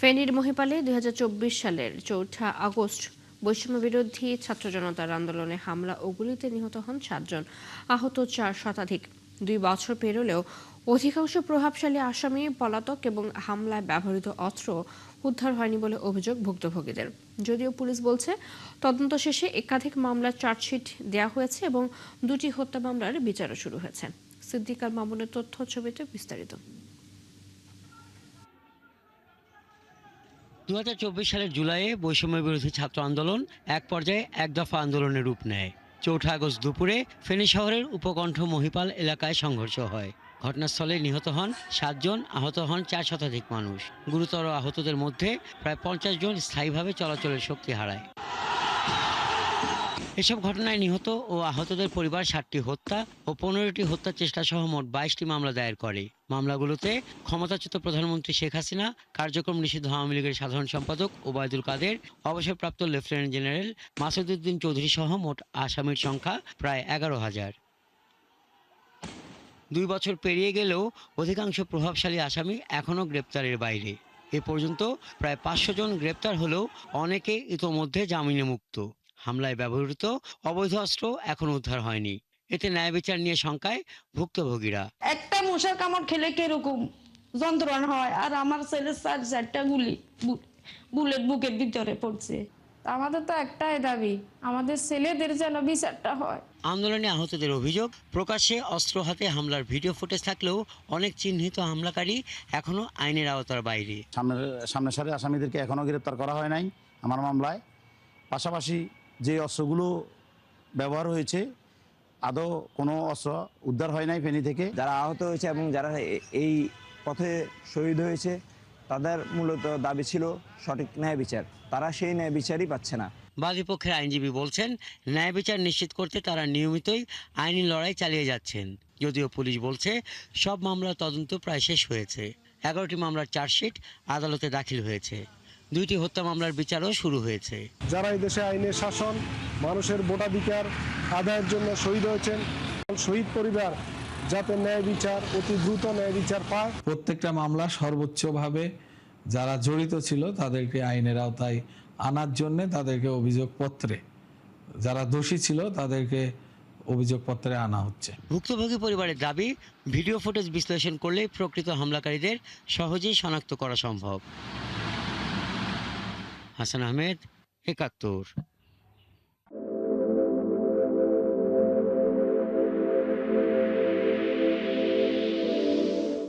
ফেনীর মহিপালে ২০২৪ সালের ৪ আগস্ট বৈষম্য বিরোধী ছাত্র জনতার আন্দোলনে হামলা ও গুলিতে নিহত হন ৭ জন, আহত ৪ শতাধিক। ২ বছর পেরোলেও অধিকাংশ প্রভাবশালী আসামি পলাতক এবং হামলায় ব্যবহৃত অস্ত্র উদ্ধার হয়নি বলে অভিযোগ ভুক্তভোগীদের। যদিও পুলিশ বলছে তদন্ত শেষে একাধিক মামলার চার্জশিট দেওয়া হয়েছে এবং ২টি হত্যা মামলার বিচারও শুরু হয়েছে। সিদ্দিক আল মামুনের তথ্য ছবিতে বিস্তারিত। ২০২৪ সালের জুলাইয়ে বৈষম্য বিরোধী ছাত্র আন্দোলন এক পর্যায়ে এক দফা আন্দোলনের রূপ নেয়। ৪ আগস্ট দুপুরে ফেনী শহরের উপকণ্ঠ মহিপাল এলাকায় সংঘর্ষ হয়। ঘটনাস্থলে নিহত হন ৭ জন, আহত হন ৪ শতাধিক মানুষ। গুরুতর আহতদের মধ্যে প্রায় ৫০ জন স্থায়ীভাবে চলাচলের শক্তি হারায়। এসব ঘটনায় নিহত ও আহতদের পরিবার ৭টি হত্যা ও ১৫টি হত্যা চেষ্টা সহ মোট ২২টি মামলা দায়ের করে। মামলাগুলোতে ক্ষমতাচ্যুত প্রধানমন্ত্রী শেখ হাসিনা, কার্যক্রম নিষিদ্ধ আওয়ামী লীগের সাধারণ সম্পাদক ওবায়দুল কাদের, অবসরপ্রাপ্ত লেফটেন্যান্ট জেনারেল মাসুদউদ্দিন চৌধুরী সহ মোট আসামির সংখ্যা প্রায় ১১,০০০। ২ বছর পেরিয়ে গেলেও অধিকাংশ প্রভাবশালী আসামি এখনও গ্রেপ্তারের বাইরে। এ পর্যন্ত প্রায় ৫০০ জন গ্রেপ্তার হলেও অনেকে ইতোমধ্যে জামিনে মুক্ত। হামলায় ব্যবহৃত অবৈধ অস্ত্র এখনো উদ্ধার হয়নি। এতে ন্যায় বিচার নিয়ে শঙ্কায় ভুক্তভোগীরা। একটা মশার কামড় খেলে কিরকম যন্ত্রণা হয়, আর আমার ছেলের ৪টা বুলেট বুকের ভিতরে পড়ছে। আমাদের তো একটাই দাবি, আমাদের ছেলেদের যেন বিচারটা হয়। আন্দোলনে আহতদের অভিযোগ, প্রকাশ্যে অস্ত্র হাতে হামলার ভিডিও ফুটেজ থাকলেও অনেক চিহ্নিত হামলাকারী এখনো আইনের আওতার বাইরে। সামনের সারি আসামিদেরকে এখনো গ্রেপ্তার করা হয় নাই আমার মামলায়। পাশাপাশি যে অস্ত্রগুলো ব্যবহার হয়েছে আদৌ কোনো অস্ত্র উদ্ধার হয় নাই ফেনী থেকে। যারা আহত হয়েছে এবং যারা এই পথে শহীদ হয়েছে তাদের মূলত দাবি ছিল সঠিক ন্যায় বিচার। তারা সেই ন্যায় বিচারই পাচ্ছে না। বাদীপক্ষের আইনজীবী বলছেন, ন্যায় বিচার নিশ্চিত করতে তারা নিয়মিতই আইনি লড়াই চালিয়ে যাচ্ছেন। যদিও পুলিশ বলছে সব মামলার তদন্ত প্রায় শেষ হয়েছে। ১১টি মামলার চার্জশিট আদালতে দাখিল হয়েছে। ২টি হত্যা মামলার বিচারও শুরু হয়েছে। যারা এই দেশে আইনের শাসন, মানুষের ভোটাধিকার আদায়ের জন্য শহীদ হয়েছেন, শহীদ পরিবার যাতে ন্যায় বিচার, অতি দ্রুত ন্যায় বিচার পায়। প্রত্যেকটা মামলা সর্বোচ্চভাবে যারা জড়িত ছিল তাদেরকে আইনের আওতায় আনার জন্য তাদেরকে অভিযোগপত্রে, যারা দোষী ছিল তাদেরকে অভিযোগপত্রে আনা হচ্ছে। ভুক্তভোগী পরিবারের দাবি, ভিডিও ফুটেজ বিশ্লেষণ করলে প্রকৃত হামলাকারীদের সহজেই শনাক্ত করা সম্ভব। হাসান আহমেদ, ৭১।